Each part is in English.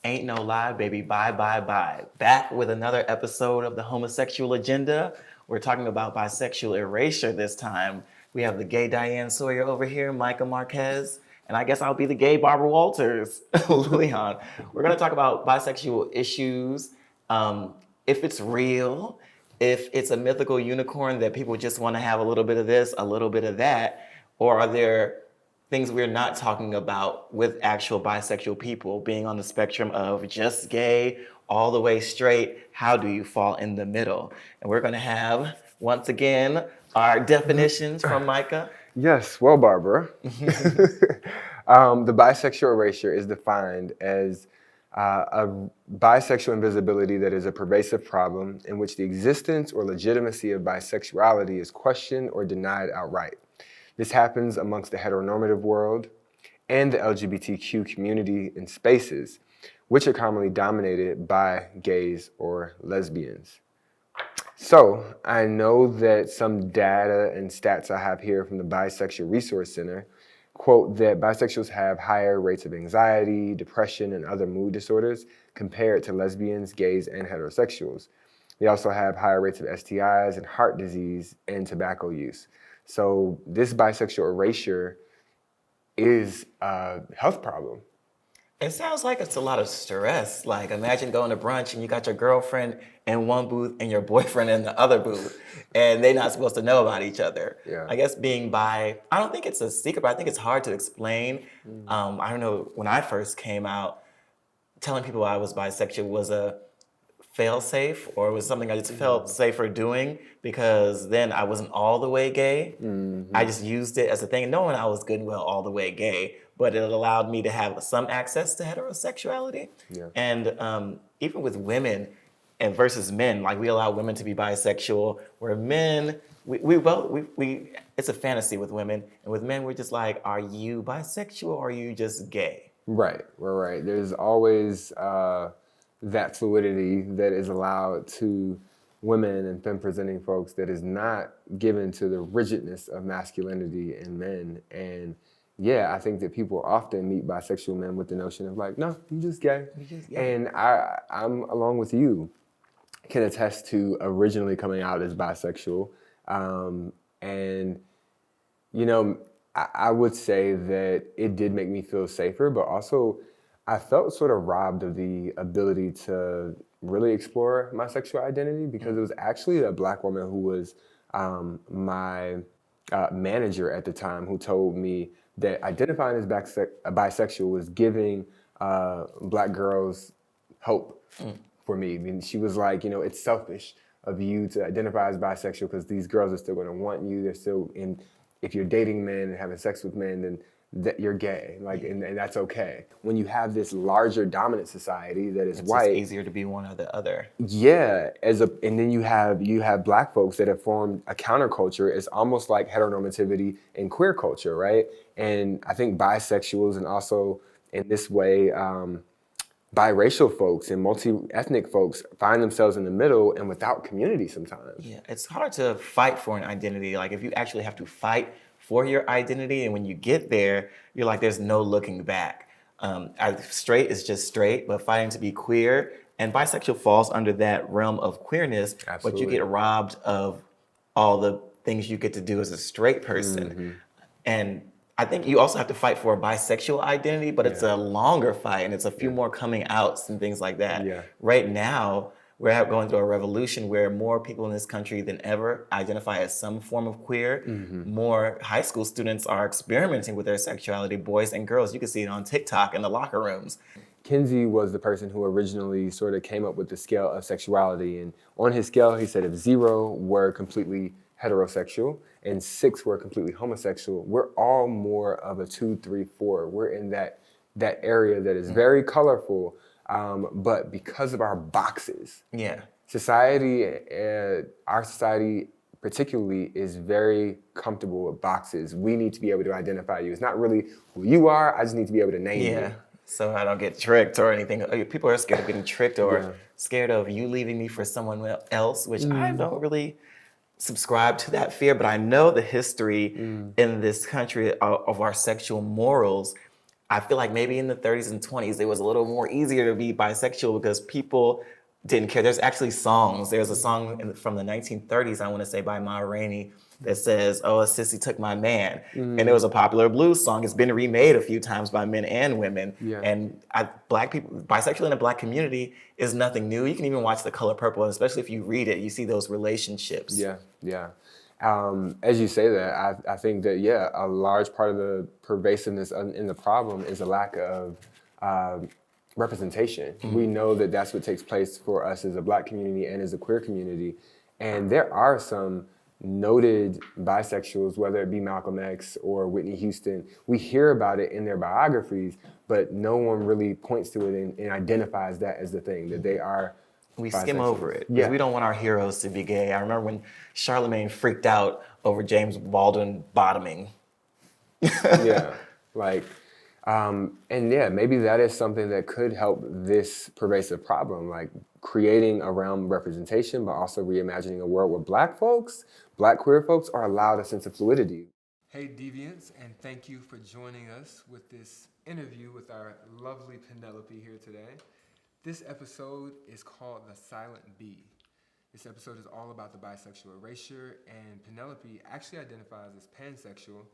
Ain't no lie, baby. Bye, bye, bye. Back with another episode of the Homosexual Agenda. We're talking about bisexual erasure this time. We have the gay Diane Sawyer over here, Micah Marquez, and I guess I'll be the gay Barbara Walters, Leon. We're going to talk about bisexual issues, if it's real, if it's a mythical unicorn that people just want to have a little bit of this, a little bit of that, or are there things we're not talking about with actual bisexual people being on the spectrum of just gay all the way straight? How do you fall in the middle? And we're going to have, once again, our definitions from Micah. Yes, well, Barbara, the bisexual erasure is defined as a bisexual invisibility that is a pervasive problem in which the existence or legitimacy of bisexuality is questioned or denied outright. This happens amongst the heteronormative world and the LGBTQ community in spaces, which are commonly dominated by gays or lesbians. So I know that some data and stats I have here from the Bisexual Resource Center quote that bisexuals have higher rates of anxiety, depression, and other mood disorders compared to lesbians, gays, and heterosexuals. They also have higher rates of STIs and heart disease and tobacco use. So this bisexual erasure is a health problem. It sounds like it's a lot of stress. Like, imagine going to brunch and you got your girlfriend in one booth and your boyfriend in the other booth, and they're not supposed to know about each other. Yeah. I guess being bi, I don't think it's a secret, but I think it's hard to explain. I don't know, when I first came out, telling people I was bisexual was a fail-safe, or it was something I just felt safer doing, because then I wasn't all the way gay. I just used it as a thing, knowing I was good and well all the way gay, but it allowed me to have some access to heterosexuality. Yeah. And even with women and versus men, like, we allow women to be bisexual, where men, we it's a fantasy with women, and with men we're just like, are you bisexual or are you just gay? Right. There's always that fluidity that is allowed to women and femme-presenting folks that is not given to the rigidness of masculinity in men. And yeah, I think that people often meet bisexual men with the notion of like, no, you just gay. And I'm along with you, can attest to originally coming out as bisexual. And, you know, I would say that it did make me feel safer, but also I felt sort of robbed of the ability to really explore my sexual identity, because it was actually a Black woman who was my manager at the time, who told me that identifying as bisexual was giving Black girls hope for me. I mean, she was like, you know, it's selfish of you to identify as bisexual because these girls are still going to want you. They're still in. If you're dating men and having sex with men, then that you're gay, like, and that's okay. When you have this larger dominant society that is white, It's easier to be one or the other. yeah, and then you have Black folks that have formed a counterculture. It's almost like heteronormativity in queer culture, right? And I think bisexuals, and also in this way, biracial folks and multi-ethnic folks find themselves in the middle and without community sometimes. Yeah, it's hard to fight for an identity. Like, if you actually have to fight for your identity, and when you get there, you're like, there's no looking back. Straight is just straight, but fighting to be queer, and bisexual falls under that realm of queerness, but you get robbed of all the things you get to do as a straight person. And I think you also have to fight for a bisexual identity, but it's a longer fight, and it's a few more coming outs and things like that. Yeah. Right now, we're going through a revolution where more people in this country than ever identify as some form of queer. More high school students are experimenting with their sexuality, boys and girls. You can see it on TikTok in the locker rooms. Kinsey was the person who originally sort of came up with the scale of sexuality. And on his scale, he said if 0 were completely heterosexual and 6 were completely homosexual, we're all more of a 2, 3, 4. We're in that area that is very colorful. But because of our boxes, society, our society particularly, is very comfortable with boxes. We need to be able to identify you. It's not really who you are. I just need to be able to name you. So I don't get tricked or anything. People are scared of getting tricked, or scared of you leaving me for someone else, which I don't really subscribe to that fear, but I know the history in this country of our sexual morals. I feel like maybe in the 30s and 20s, it was a little more easier to be bisexual because people didn't care. There's actually songs. There's a song from the 1930s, I want to say, by Ma Rainey that says, "Oh, a sissy took my man." And it was a popular blues song. It's been remade a few times by men and women. Yeah. And Black people, bisexual in the Black community is nothing new. You can even watch The Color Purple, and especially if you read it, you see those relationships. Yeah, yeah. As you say that, I think that, yeah, a large part of the pervasiveness in the problem is a lack of representation. We know that that's what takes place for us as a Black community and as a queer community. And there are some noted bisexuals, whether it be Malcolm X or Whitney Houston. We hear about it in their biographies, but no one really points to it and identifies that as the thing, that they are We skim bisexuals. over it. Yeah. We don't want our heroes to be gay. I remember when Charlemagne freaked out over James Baldwin bottoming. Yeah, like, and yeah, maybe that is something that could help this pervasive problem, like creating a realm of representation, but also reimagining a world where Black folks, Black queer folks, are allowed a sense of fluidity. Hey, Deviants, and thank you for joining us with this interview with our lovely Penelope here today. This episode is called The Silent B. This episode is all about the bisexual erasure, and Penelope actually identifies as pansexual,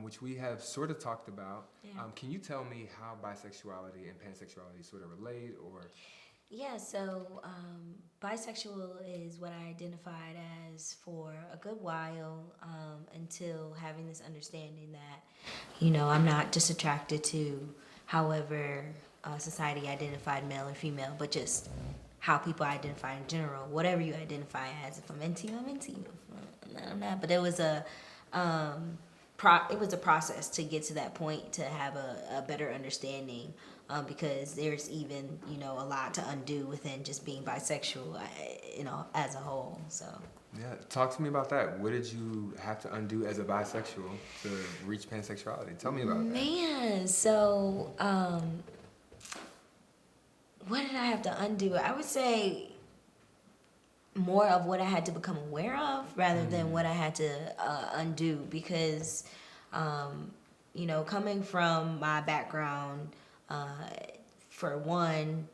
which we have sort of talked about. Yeah. Can you tell me how bisexuality and pansexuality sort of relate, or? Yeah, so bisexual is what I identified as for a good while until having this understanding that, I'm not just attracted to however society identified male or female, but just how people identify in general. Whatever you identify as, if I'm into you, I'm into you. If I'm not. But it was a process to get to that point, to have a better understanding, because there's even a lot to undo within just being bisexual, as a whole. So Yeah, talk to me about that. What did you have to undo as a bisexual to reach pansexuality? Tell me about that. Man, so what did I have to undo? I would say more of what I had to become aware of rather than what I had to undo, because coming from my background, for one,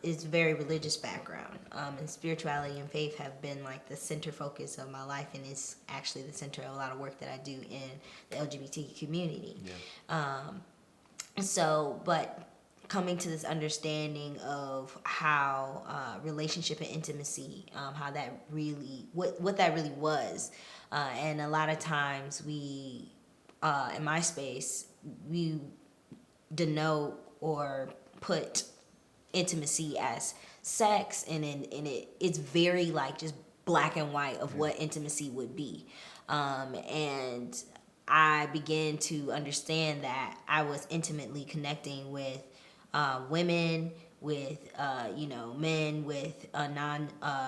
is very religious background, and spirituality and faith have been like the center focus of my life, and it's actually the center of a lot of work that I do in the LGBT community. Yeah. But coming to this understanding of how relationship and intimacy, how that really, what that really was, and a lot of times we, in my space, we denote or put intimacy as sex, and it's very like just black and white of what intimacy would be, and I began to understand that I was intimately connecting with women, with men, with non-binary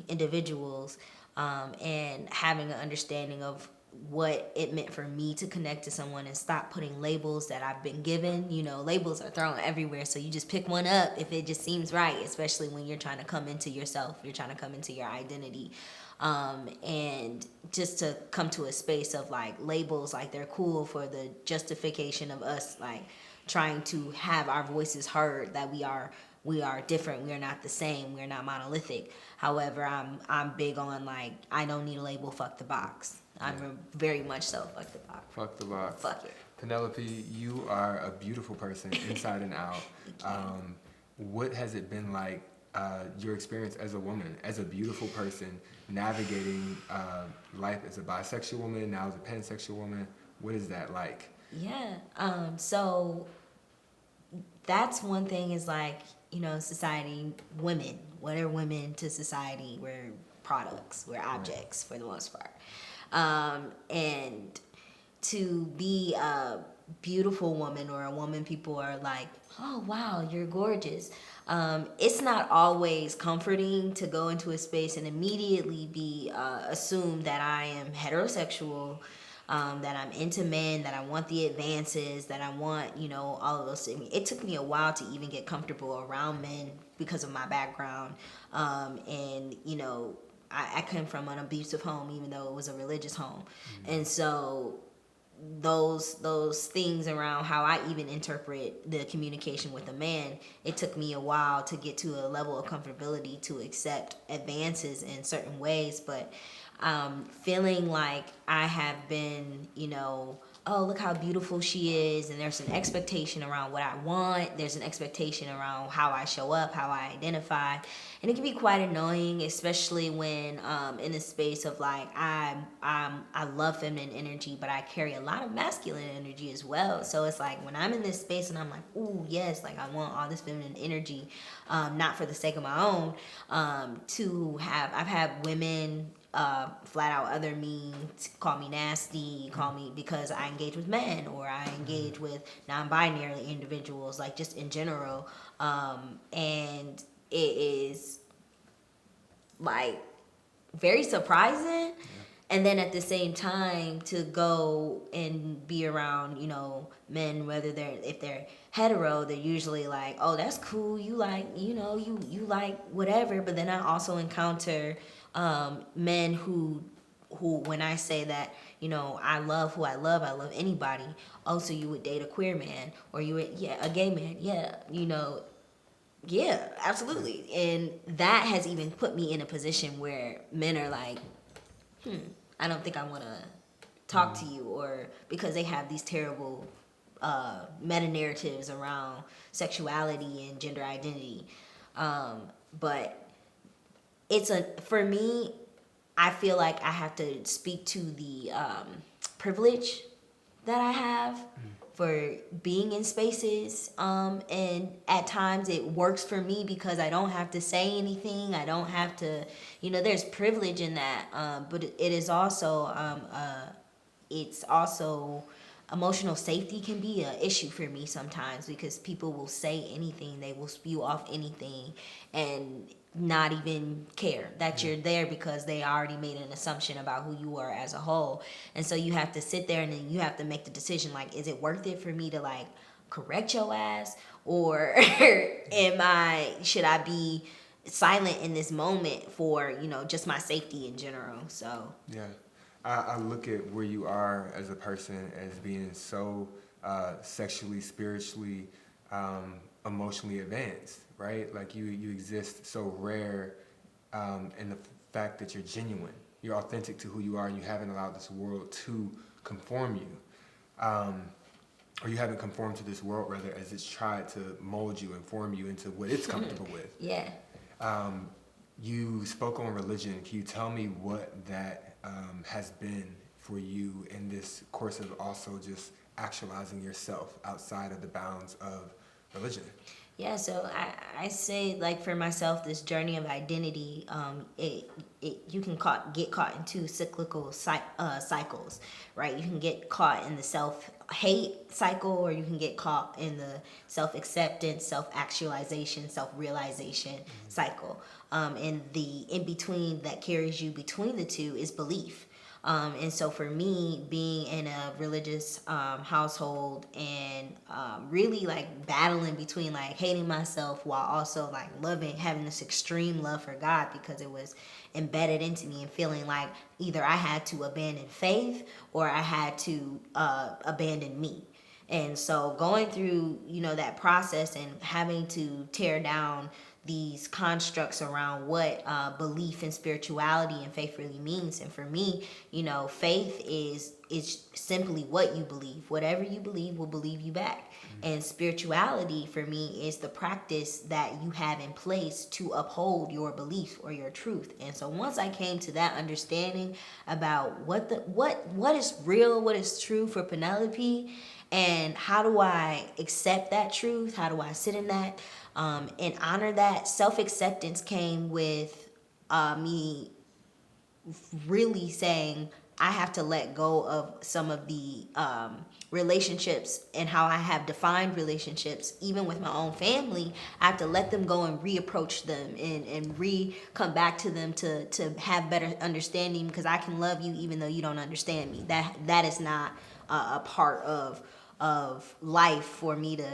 individuals, and having an understanding of what it meant for me to connect to someone and stop putting labels that I've been given. Labels are thrown everywhere, so you just pick one up if it just seems right, especially when you're trying to come into yourself, you're trying to come into your identity. And just to come to a space of like labels, like they're cool for the justification of us like trying to have our voices heard, that we are different, we are not the same, we are not monolithic. However, I'm big on like, I don't need a label, fuck the box. I'm very much so fuck the box. Fuck the box. Fuck it. Penelope, you are a beautiful person inside and out. What has it been like, your experience as a woman, as a beautiful person, navigating life as a bisexual woman, now as a pansexual woman? What is that like? Yeah. So that's one thing, is like, society, women, what are women to society? We're products, we're objects for the most part. And to be a beautiful woman, or a woman people are like, oh wow, you're gorgeous. It's not always comforting to go into a space and immediately be assumed that I am heterosexual, that I'm into men, that I want the advances, that I want, all of those things. It took me a while to even get comfortable around men because of my background. And, I came from an abusive home, even though it was a religious home. Mm-hmm. And so those things around how I even interpret the communication with a man, it took me a while to get to a level of comfortability to accept advances in certain ways. But feeling like I have been, oh, look how beautiful she is, and there's an expectation around what I want, there's an expectation around how I show up, how I identify, and it can be quite annoying, especially when in the space of like I love feminine energy, but I carry a lot of masculine energy as well. So it's like when I'm in this space and I'm like, ooh, yes, like I want all this feminine energy, not for the sake of my own, I've had women flat out other me, call me nasty, call me because I engage with men or I engage with non-binary individuals, like just in general, and it is like very surprising. And then at the same time to go and be around, men, whether if they're hetero, they're usually like, oh, that's cool, you like, you like whatever. But then I also encounter men who when I say that, I love who I love anybody. Oh, so you would date a queer man, or you would, a gay man, yeah, absolutely. And that has even put me in a position where men are like, I don't think I want to talk to you, or because they have these terrible meta narratives around sexuality and gender identity. But for me, I feel like I have to speak to the privilege that I have for being in spaces, and at times it works for me because I don't have to say anything. I don't have to, there's privilege in that, but it is also it's also emotional safety can be an issue for me sometimes, because people will say anything, they will spew off anything and not even care that you're there, because they already made an assumption about who you are as a whole. And so you have to sit there and then you have to make the decision, like, is it worth it for me to like correct your ass, or should I be silent in this moment for just my safety in general? So Yeah. I look at where you are as a person as being so sexually, spiritually, emotionally advanced, right? Like you exist so rare in the fact that you're genuine. You're authentic to who you are, and you haven't allowed this world to conform you. Or you haven't conformed to this world, rather, as it's tried to mold you and form you into what it's comfortable with. Yeah. You spoke on religion. Can you tell me what that has been for you in this course of also just actualizing yourself outside of the bounds of religion? Yeah, so I say, like, for myself, this journey of identity, you can get caught in two cyclical cycles, right? You can get caught in the self-hate cycle, or you can get caught in the self-acceptance, self-actualization, self-realization cycle. And the in-between that carries you between the two is belief. And so for me, being in a religious household and really like battling between like hating myself while also like having this extreme love for God, because it was embedded into me, and feeling like either I had to abandon faith or I had to abandon me. And so going through, that process and having to tear down these constructs around what belief in spirituality and faith really means. And for me, faith is simply what you believe. Whatever you believe will believe you back. And spirituality for me is the practice that you have in place to uphold your belief or your truth. And so once I came to that understanding about what is real, what is true for Penelope, and how do I accept that truth, how do I sit in that, and honor that, self-acceptance came with me really saying I have to let go of some of the relationships and how I have defined relationships, even with my own family. I have to let them go and reapproach them and come back to them to have better understanding, because I can love you even though you don't understand me. That is not a part of life for me to,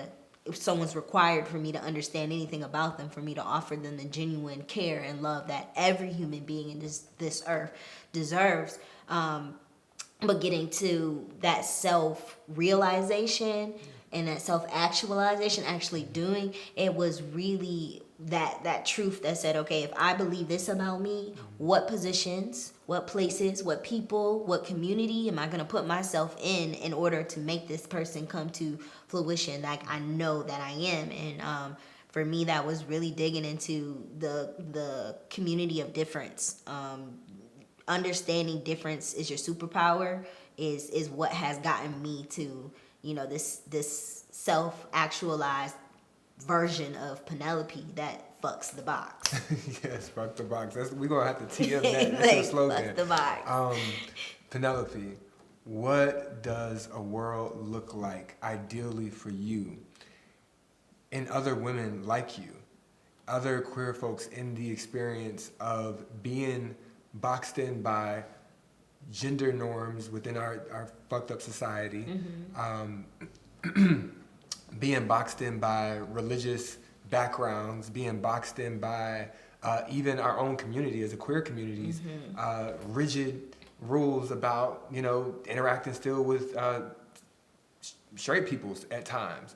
if someone's required for me to understand anything about them, for me to offer them the genuine care and love that every human being in this earth deserves. but getting to that self-realization and that self-actualization, actually doing it, was really that truth that said, okay, if I believe this about me, what positions, what places, what people, what community am I going to put myself in order to make this person come to fruition like I know that I am. And for me, that was really digging into the community of difference. Understanding difference is your superpower is what has gotten me to, this self-actualized version of Penelope that fucks the box. Yes, fuck the box. We're gonna have to tee up that. That's Like, your slogan. fuck the box. Penelope, what does a world look like ideally for you and other women like you, other queer folks in the experience of being boxed in by gender norms within our fucked up society, being boxed in by religious backgrounds, being boxed in by even our own community as a queer communities, rigid rules about, interacting still with straight peoples at times.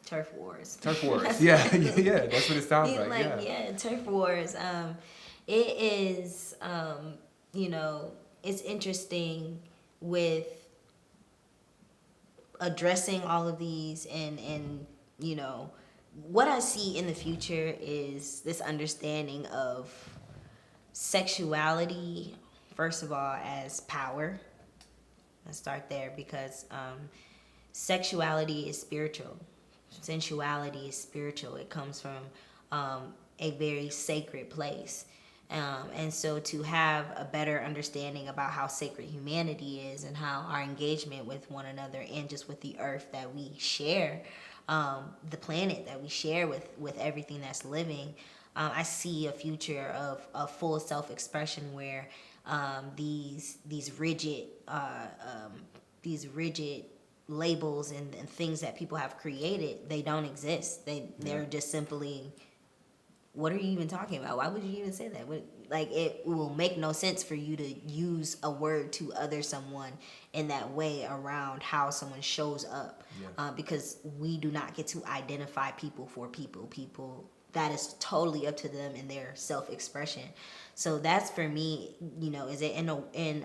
Turf wars. Turf wars. Yeah, that's what it sounds like. Turf wars. It is, it's interesting with addressing all of these and what I see in the future is this understanding of sexuality, first of all, as power. Let's start there, because sexuality is spiritual. Sensuality is spiritual. It comes from a very sacred place. And so to have a better understanding about how sacred humanity is and how our engagement with one another and just with the earth that we share, the planet that we share with everything that's living, I see a future of full self-expression where these rigid labels and things that people have created, they don't exist. They're just simply, what are you even talking about? Why would you even say that? It will make no sense for you to use a word to other someone in that way around how someone shows up. Because we do not get to identify people for people. That is totally up to them and their self-expression. So that's, for me, is it in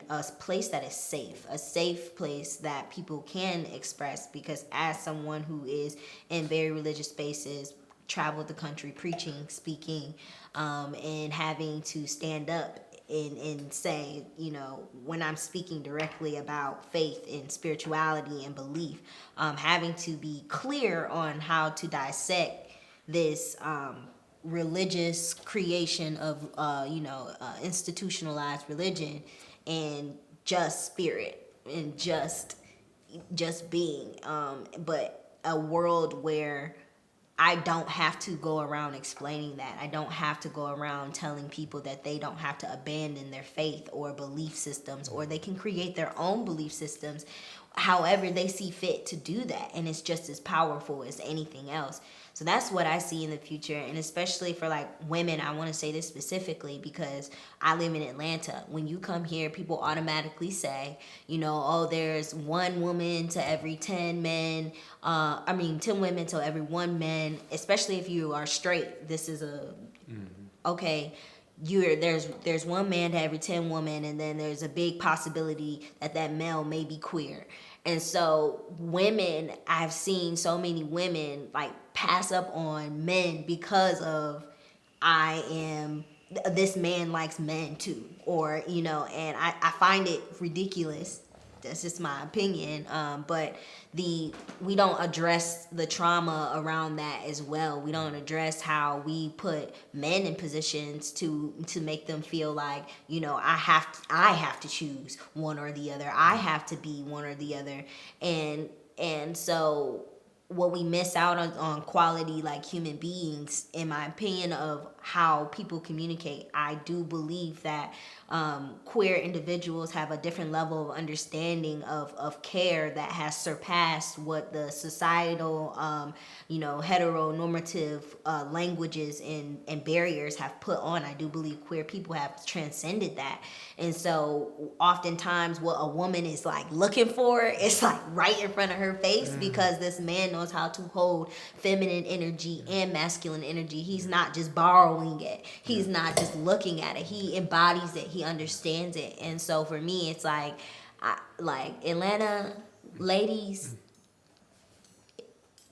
a place that is safe, a safe place that people can express. Because as someone who is in very religious spaces, traveled the country preaching, speaking, and having to stand up and say, when I'm speaking directly about faith and spirituality and belief, having to be clear on how to dissect this religious creation of, institutionalized religion and just spirit and just being, but a world where I don't have to go around explaining that. I don't have to go around telling people that they don't have to abandon their faith or belief systems, or they can create their own belief systems however they see fit to do that. And it's just as powerful as anything else. So that's what I see in the future. And especially for women, I want to say this specifically because I live in Atlanta. When you come here, people automatically say, there's one woman to every 10 men. 10 women to every 1 man, especially if you are straight. This is okay. There's 1 man to every 10 women, and then there's a big possibility that male may be queer. And so women, I've seen so many women pass up on men because of this man likes men too, or and I find it ridiculous. That's just my opinion. But we don't address the trauma around that as well. We don't address how we put men in positions to make them feel like, I have to choose one or the other. I have to be one or the other. And so what we miss out on quality like human beings, in my opinion, of how people communicate. I do believe that queer individuals have a different level of understanding of care that has surpassed what the societal heteronormative languages and barriers have put on. I do believe queer people have transcended that. And so oftentimes what a woman is like looking for is like right in front of her face, because this man knows how to hold feminine energy and masculine energy. He's not just borrowing it. He's not just looking at it. He embodies it. He understands it. And so for me, it's like Atlanta ladies.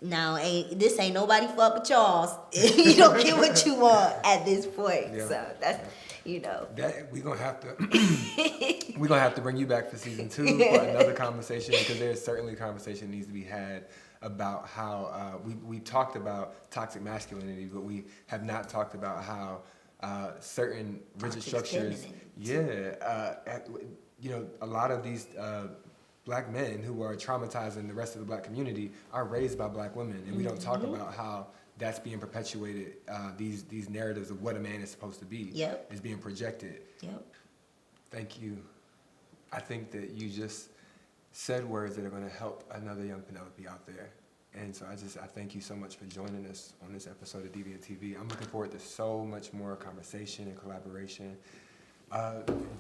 Now, this ain't nobody fuck but y'all. You don't get what you want at this point. Yeah. So that's, That we're gonna have to bring you back for season 2 for another conversation, because there's certainly a conversation that needs to be had about how we talked about toxic masculinity, but we have not talked about how certain rigid Toxic structures, femininity. a lot of these black men who are traumatizing the rest of the black community are raised by black women, and we don't talk about how that's being perpetuated. These narratives of what a man is supposed to be is being projected. Yep. Thank you. I think that you just said words that are going to help another young Penelope out there. And so I thank you so much for joining us on this episode of Deviant TV. I'm looking forward to so much more conversation and collaboration.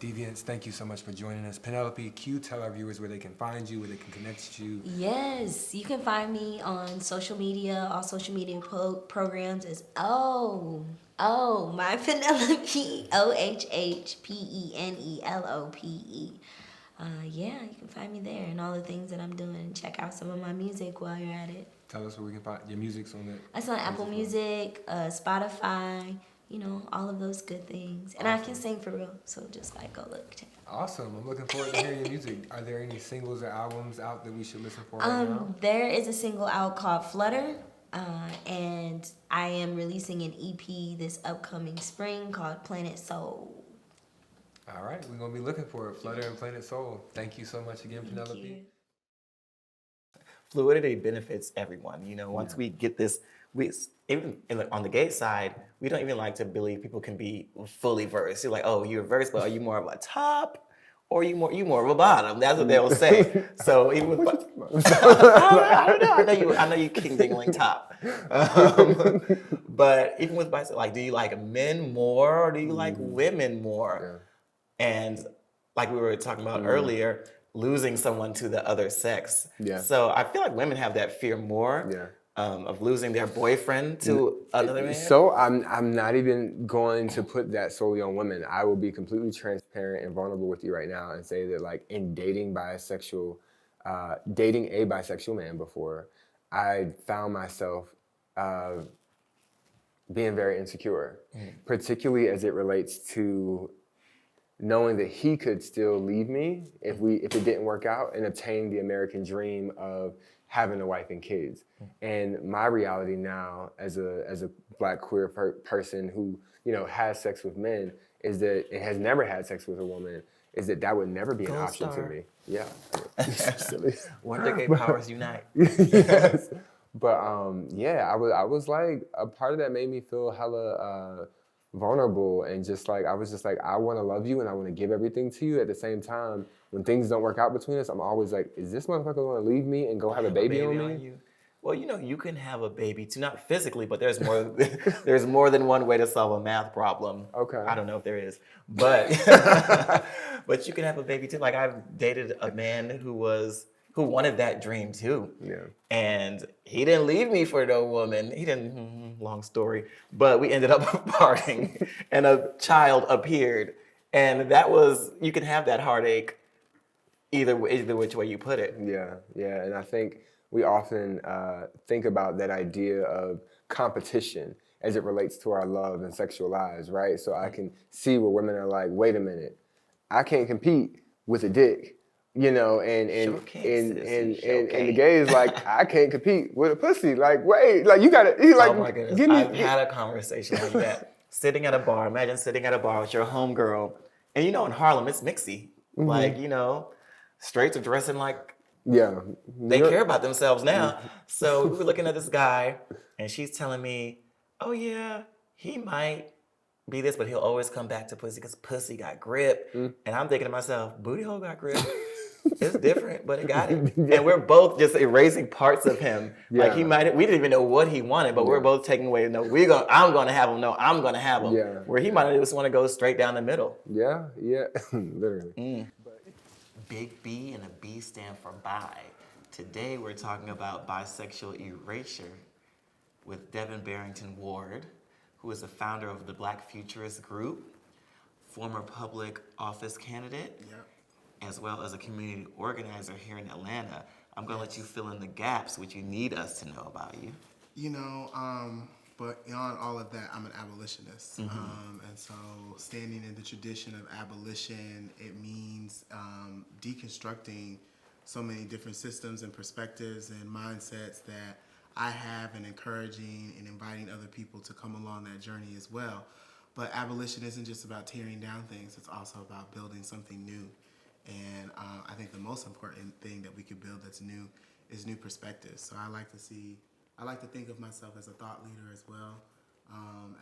Deviants, thank you so much for joining us. Penelope, tell our viewers where they can find you, where they can connect to you. Yes, you can find me on social media. All social media programs is my Penelope, OHHPENELOPE. You can find me there and all the things that I'm doing. Check out some of my music while you're at it. Tell us where we can find your music's on that. It's on Apple Music, Spotify, all of those good things. And Awesome. I can sing for real, so just go look. Check it out. Awesome. I'm looking forward to hearing your music. Are there any singles or albums out that we should listen for right now? There is a single out called Flutter, and I am releasing an EP this upcoming spring called Planet Soul. All right, we're going to be looking for it. Flutter and Planet Soul. Thank you so much again, Penelope. Thank you. Fluidity benefits everyone. Once we get this, on the gay side, we don't even like to believe people can be fully versed. You're like, oh, you're versed, but are you more of a top or you more of a bottom? That's what they'll say. So even with, I know you king dingling top. But even with bisexual, do you like men more or do you like women more? Yeah. And like we were talking about earlier, losing someone to the other sex. Yeah. So I feel like women have that fear more. Yeah. Of losing their boyfriend to another man? So I'm not even going to put that solely on women. I will be completely transparent and vulnerable with you right now and say that in dating a bisexual man before, I found myself being very insecure, particularly as it relates to knowing that he could still leave me if it didn't work out and obtain the American dream of having a wife and kids. And my reality now as a black queer person who, has sex with men is that it has never had sex with a woman, is that would never be an option to me. Yeah. Silly. Wonder Gay Powers Unite. Yes. But I was like, a part of that made me feel hella vulnerable and just I was just like, I want to love you and I want to give everything to you. At the same time, when things don't work out between us, I'm always like, is this motherfucker going to leave me and go have a baby on me? You. Well, you can have a baby too, not physically, but there's more. There's more than one way to solve a math problem. Okay. I don't know if there is, but but you can have a baby too. I've dated a man who wanted that dream too. Yeah. And he didn't leave me for no woman. He didn't, long story, but we ended up parting and a child appeared. And you can have that heartache either which way you put it. Yeah. And I think we often think about that idea of competition as it relates to our love and sexual lives, right? So I can see where women are like, wait a minute, I can't compete with a dick. And the gay is like, I can't compete with a pussy. Wait, you gotta, oh my goodness, I've had a conversation like that. Imagine sitting at a bar with your homegirl, and in Harlem it's mixy. Straights are dressing like Yeah. They care about themselves now. So we were looking at this guy, and she's telling me, "Oh yeah, he might be this, but he'll always come back to pussy because pussy got grip." And I'm thinking to myself, "Booty hole got grip. It's different, but it got it." And we're both just erasing parts of him. Like he Yeah. might, we didn't even know what he wanted, but we're both taking away. No, I'm gonna have him. No, I'm gonna have him. Yeah. Where he might just want to go straight down the middle. Yeah. Literally. Big B and a B stand for bi. Today we're talking about bisexual erasure with Devin Barrington Ward, who is the founder of the Black Futurist Group, former public office candidate, as well as a community organizer here in Atlanta. I'm gonna let you fill in the gaps, which you need us to know about you. You know, but beyond all of that, I'm an abolitionist. And so standing in the tradition of abolition, it means deconstructing so many different systems and perspectives and mindsets that I have, and encouraging and inviting other people to come along that journey as well. But abolition isn't just about tearing down things, it's also about building something new. And I think the most important thing that we could build that's new is new perspectives. So I like to think of myself as a thought leader as well,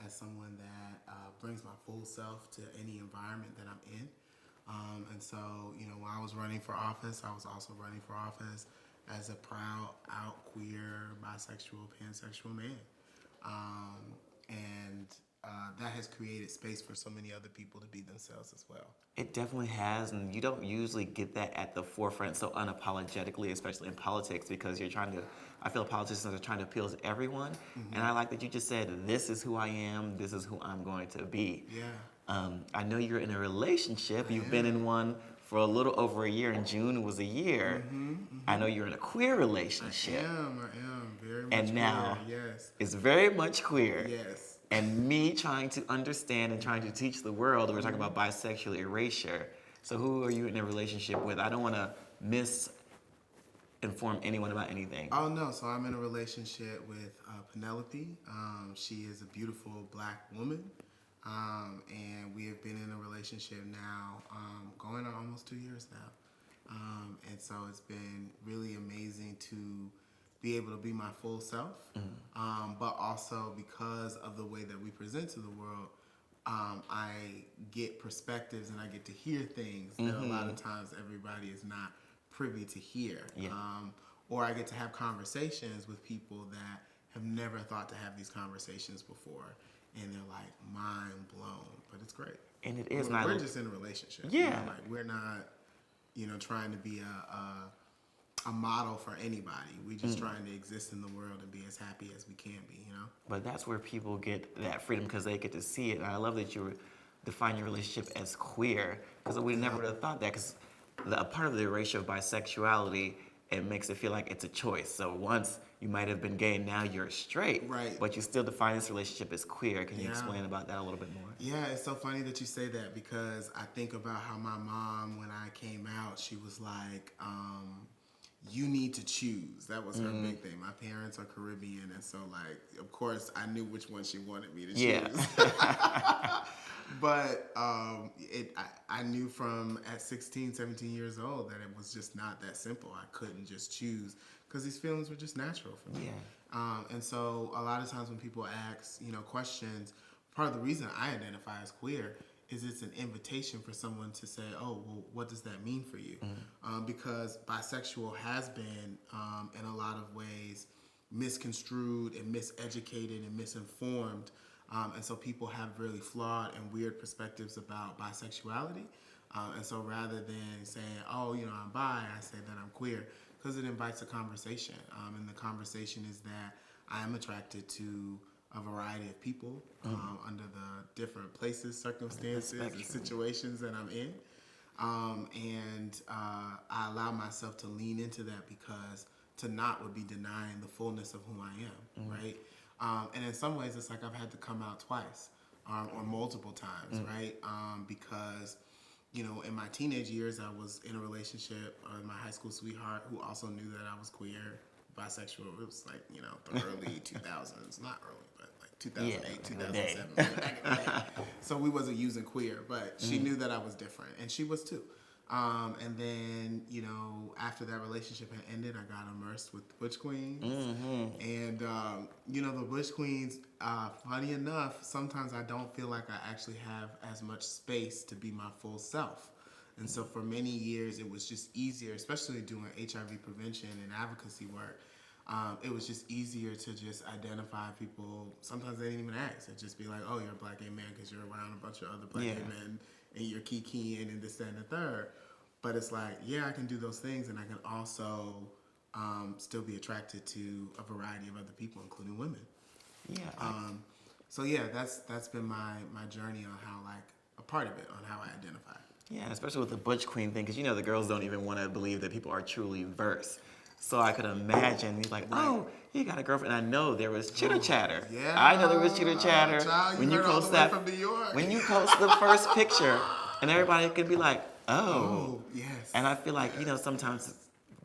as someone that brings my full self to any environment that I'm in. And so, you know, when I was running for office, I was also running for office as a proud, out, queer, bisexual, pansexual man. And that has created space for so many other people to be themselves as well. It definitely has, and you don't usually get that at the forefront so unapologetically, especially in politics, because I feel politicians are trying to appeal to everyone. And I like that you just said, this is who I am, this is who I'm going to be. Yeah. I know you're in a relationship. You've been in one for a little over a year. In June was a year. I know you're in a queer relationship. I am very much And now queer, yes. it's very much queer. Yes. And me trying to understand and trying to teach the world, we're talking about bisexual erasure. So who are you in a relationship with? I don't want to misinform anyone about anything. Oh no, so I'm in a relationship with Penelope. She is a beautiful black woman. And we have been in a relationship now, going on almost 2 years now. And so it's been really amazing to be able to be my full self, but also because of the way that we present to the world, I get perspectives and I get to hear things that a lot of times everybody is not privy to hear. Or I get to have conversations with people that have never thought to have these conversations before. And they're like mind blown, but it's great. And it is We're just in a relationship. Yeah. You know, like we're not, you know, trying to be a model for anybody. We're just trying to exist in the world and be as happy as we can be, you know? But that's where people get that freedom because they get to see it. And I love that you define your relationship as queer because we never would have thought that because a part of the erasure of bisexuality, it makes it feel like it's a choice. So once you might have been gay, now you're straight. Right. But you still define this relationship as queer. Can you Yeah. explain about that a little bit more? Yeah, it's so funny that you say that because I think about how my mom, when I came out, she was like, you need to choose. That was her big thing. My parents are Caribbean, and so, like, of course, I knew which one she wanted me to choose. But I knew from at 16, 17 years old that it was just not that simple. I couldn't just choose because these feelings were just natural for me. And so a lot of times when people ask, you know, questions, part of the reason I identify as queer is it's an invitation for someone to say, oh, well, what does that mean for you? Because bisexual has been, in a lot of ways, misconstrued and miseducated and misinformed. And so people have really flawed and weird perspectives about bisexuality. And so rather than saying, oh, you know, I'm bi, I say that I'm queer, because it invites a conversation. And the conversation is that I'm attracted to a variety of people under the different places, circumstances, and situations that I'm in. And I allow myself to lean into that because to not would be denying the fullness of who I am, right? And in some ways, it's like I've had to come out twice or multiple times, right? Because, you know, in my teenage years, I was in a relationship with my high school sweetheart who also knew that I was queer, bisexual. It was like, you know, the early 2000s, not early, but like 2008, 2007. Back in the day. So we wasn't using queer, but she knew that I was different, and she was too. And then, you know, after that relationship had ended, I got immersed with the Butch Queens. And, you know, the Butch Queens, funny enough, sometimes I don't feel like I actually have as much space to be my full self. And so for many years, it was just easier, especially doing HIV prevention and advocacy work. It was just easier to just identify people. Sometimes they didn't even ask. It'd just be like, oh, you're a black gay man because you're around a bunch of other black gay men and you're kikiing and this, that, and the third. But it's like, yeah, I can do those things, and I can also still be attracted to a variety of other people, including women. Yeah. So yeah, that's been my journey on how, like, a part of it on how I identify. Yeah, especially with the Butch Queen thing, because you know the girls don't even want to believe that people are truly versed. So I could imagine he's like, oh, he got a girlfriend. I know there was chitter chatter. Yeah, I know there was chitter chatter. Child, you heard all the way from New York. When you post the first picture, and everybody could be like, Oh, yes. And I feel like, you know, sometimes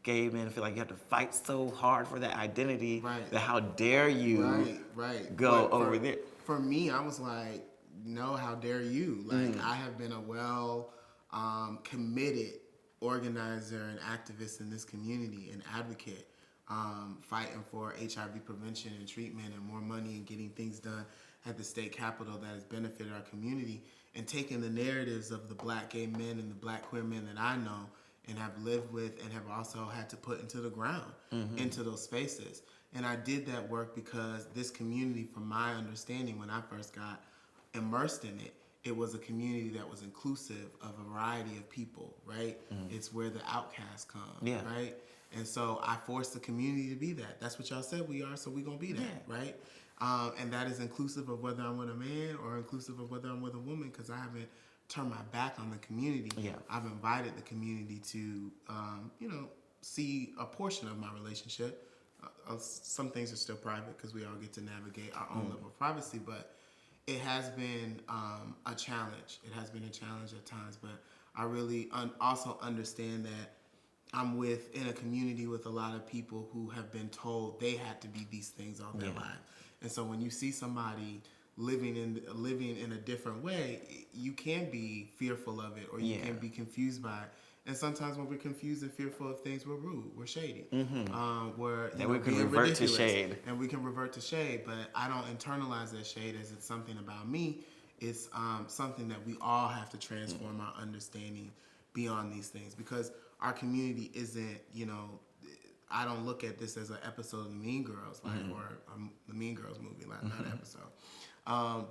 gay men feel like you have to fight so hard for that identity. Right. That how dare you go But over there. For me, I was like, no, how dare you? Like, I have been a committed organizer and activist in this community and advocate, fighting for HIV prevention and treatment and more money and getting things done at the state capitol that has benefited our community, and taking the narratives of the black gay men and the black queer men that I know and have lived with and have also had to put into the ground, into those spaces. And I did that work because this community, from my understanding when I first got immersed in it, it was a community that was inclusive of a variety of people, right? It's where the outcasts come, right? And so I forced the community to be that. That's what y'all said we are, so we're going to be that, right? And that is inclusive of whether I'm with a man or inclusive of whether I'm with a woman, because I haven't turned my back on the community. I've invited the community to, you know, see a portion of my relationship. Some things are still private because we all get to navigate our own level of privacy, but it has been a challenge. It has been a challenge at times, but I really also understand that I'm in a community with a lot of people who have been told they had to be these things all their life. And so when you see somebody living in a different way, you can be fearful of it, or you can be confused by it. And sometimes when we're confused and fearful of things, we're rude, we're shady, we're we can revert to shade. And we can revert to shade, but I don't internalize that shade as it's something about me. It's something that we all have to transform our understanding beyond these things, because our community isn't, you know, I don't look at this as an episode of the Mean Girls, like, or the Mean Girls movie, like, not an episode.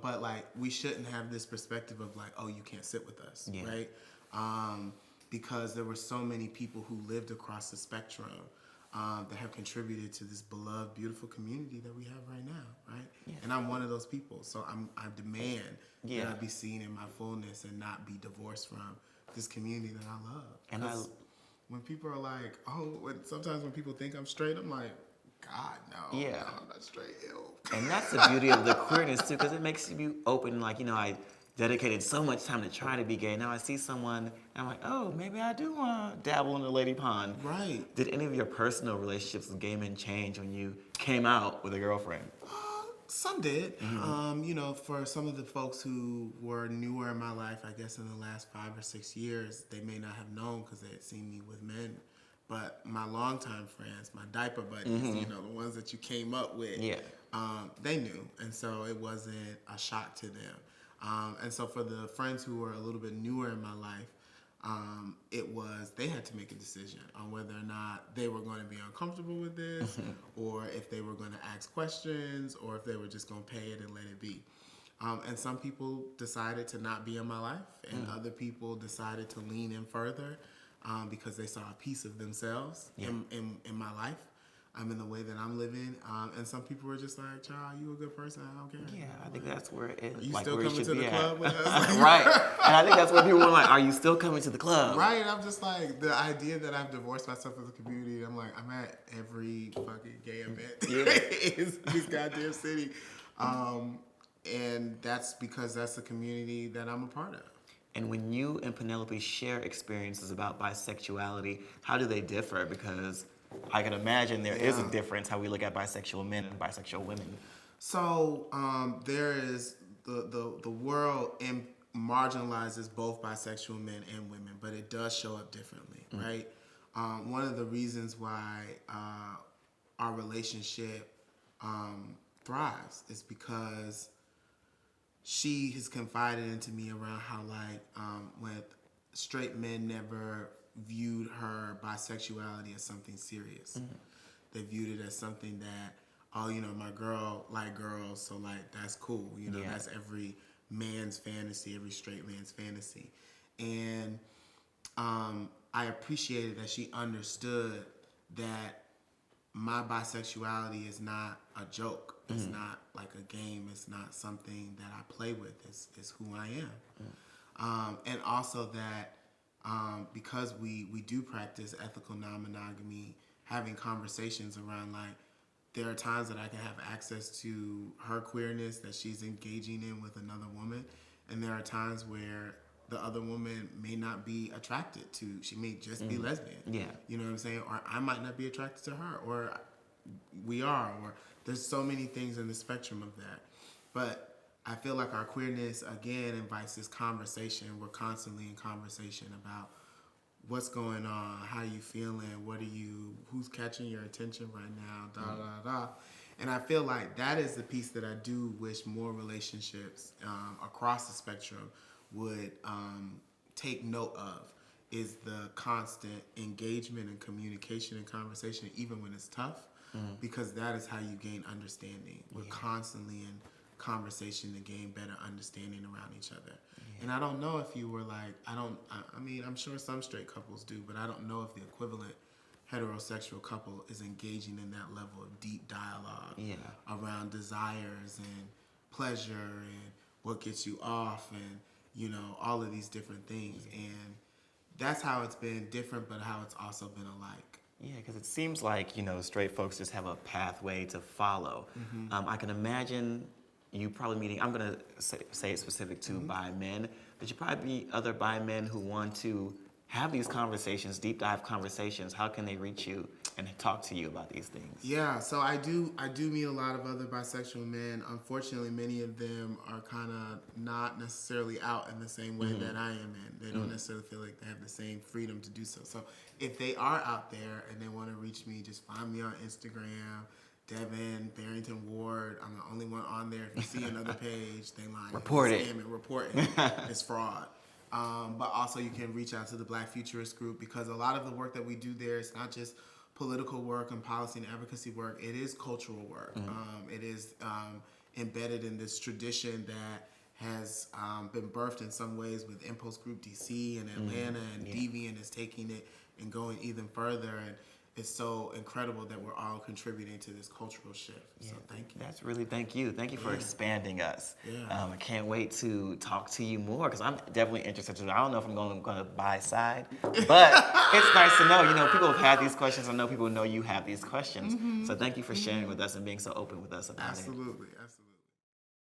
But like, we shouldn't have this perspective of like, oh, you can't sit with us, right? Because there were so many people who lived across the spectrum that have contributed to this beloved, beautiful community that we have right now, right? And I'm one of those people, so I demand that I be seen in my fullness and not be divorced from this community that I love. And when people are like, sometimes when people think I'm straight, I'm like, God, no, no, I'm not straight, ew. And that's the beauty of the queerness too, because it makes you open. Like, you know, I dedicated so much time to try to be gay. Now I see someone, and I'm like, oh, maybe I do want to dabble in the lady pond. Right. Did any of your personal relationships with gay men change when you came out with a girlfriend? Some did. You know, for some of the folks who were newer in my life, I guess in the last 5 or 6 years, they may not have known because they had seen me with men. But my longtime friends, my diaper buddies, you know, the ones that you came up with, they knew. And so it wasn't a shock to them. And so for the friends who were a little bit newer in my life, they had to make a decision on whether or not they were going to be uncomfortable with this, or if they were going to ask questions, or if they were just going to pay it and let it be. And some people decided to not be in my life, and other people decided to lean in further because they saw a piece of themselves in my life. In the way that I'm living, and some people were just like, "Child, you a good person. I don't care." Yeah, I think that's where it. You like still where coming to the club with us, right? And I think that's what people were like. Are you still coming to the club? Right. I'm just like, the idea that I've divorced myself as a community. I'm like, I'm at every fucking gay event in this goddamn city, and that's because that's the community that I'm a part of. And when you and Penelope share experiences about bisexuality, how do they differ? Because I can imagine there is a difference how we look at bisexual men and bisexual women. So there is the world marginalizes both bisexual men and women, but it does show up differently, right? One of the reasons why our relationship thrives is because she has confided into me around how, like, with straight men never viewed her bisexuality as something serious. They viewed it as something that, oh, you know, my girl like girls, so like that's cool. You know, that's every man's fantasy, every straight man's fantasy. And I appreciated that she understood that my bisexuality is not a joke. It's not like a game. It's not something that I play with. It's who I am. And also that because we do practice ethical non-monogamy, having conversations around, like, there are times that I can have access to her queerness that she's engaging in with another woman, and there are times where the other woman may not be attracted to, she may just be lesbian. Yeah. You know what I'm saying? Or I might not be attracted to her, or we are, or there's so many things in the spectrum of that. But I feel like our queerness, again, invites this conversation. We're constantly in conversation about what's going on, how you feeling, who's catching your attention right now, da da da. And I feel like that is the piece that I do wish more relationships across the spectrum would take note of, is the constant engagement and communication and conversation, even when it's tough, because that is how you gain understanding. We're constantly in conversation to gain better understanding around each other. And I don't know if you were like, I mean, I'm sure some straight couples do, but I don't know if the equivalent heterosexual couple is engaging in that level of deep dialogue around desires and pleasure and what gets you off and, you know, all of these different things. And that's how it's been different, but how it's also been alike. Yeah, because it seems like, you know, straight folks just have a pathway to follow. I can imagine you probably meeting, I'm going to say it specific to bi men, but you probably meet other bi men who want to have these conversations, deep dive conversations. How can they reach you and talk to you about these things? Yeah, so I do meet a lot of other bisexual men. Unfortunately, many of them are kind of not necessarily out in the same way that I am in. They don't necessarily feel like they have the same freedom to do so. So if they are out there and they want to reach me, just find me on Instagram, Devin Barrington Ward. I'm the only one on there. If you see another page, they lying. Report it. Report it. It's fraud. But also you can reach out to the Black Futurist Group, because a lot of the work that we do there is not just political work and policy and advocacy work. It is cultural work. It is embedded in this tradition that has been birthed in some ways with Impulse Group DC and Atlanta, and Deviant is taking it and going even further. And it's so incredible that we're all contributing to this cultural shift. So thank you. That's really, thank you. Thank you for expanding us. I can't wait to talk to you more, because I'm definitely interested. I don't know if I'm going to buy side, but it's nice to know, you know, people have had these questions. I know people know you have these questions. So thank you for sharing with us and being so open with us about it. Absolutely.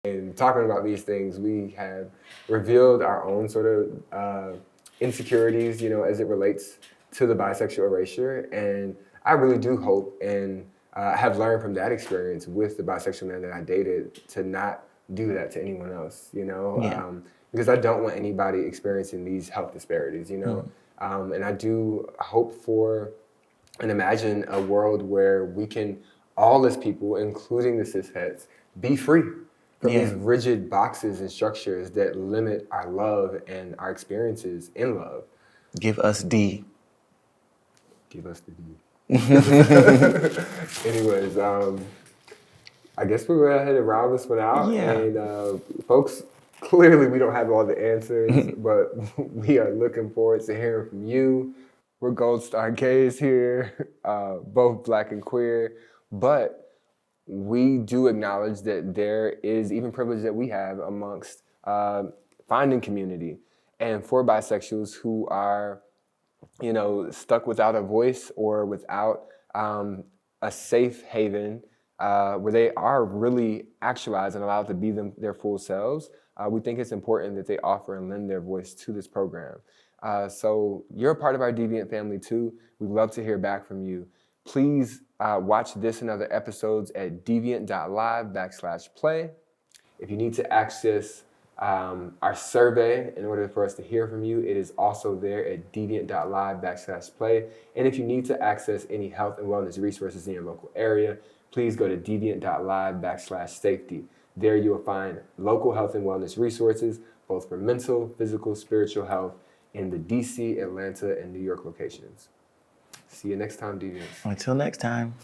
And talking about these things, we have revealed our own sort of insecurities, you know, as it relates to the bisexual erasure. And I really do hope and have learned from that experience with the bisexual man that I dated to not do that to anyone else, you know, because I don't want anybody experiencing these health disparities, you know. And I do hope for and imagine a world where we can, all as people, including the cishetes, be free from these rigid boxes and structures that limit our love and our experiences in love. Give us D. Give us the D. Anyways, I guess we're going to head and round this one out. And folks, clearly we don't have all the answers, but we are looking forward to hearing from you. We're Gold Star Gays here, both Black and queer, but we do acknowledge that there is even privilege that we have amongst finding community. And for bisexuals who are, you know, stuck without a voice or without a safe haven where they are really actualized and allowed to be their full selves, we think it's important that they offer and lend their voice to this program. So you're a part of our Deviant family too. We'd love to hear back from you. Please watch this and other episodes at deviant.live/play. If you need to access Our survey, in order for us to hear from you, it is also there at deviant.live/play. And if you need to access any health and wellness resources in your local area, please go to deviant.live/safety. There you will find local health and wellness resources, both for mental, physical, spiritual health in the DC, Atlanta, and New York locations. See you next time, Deviants. Until next time.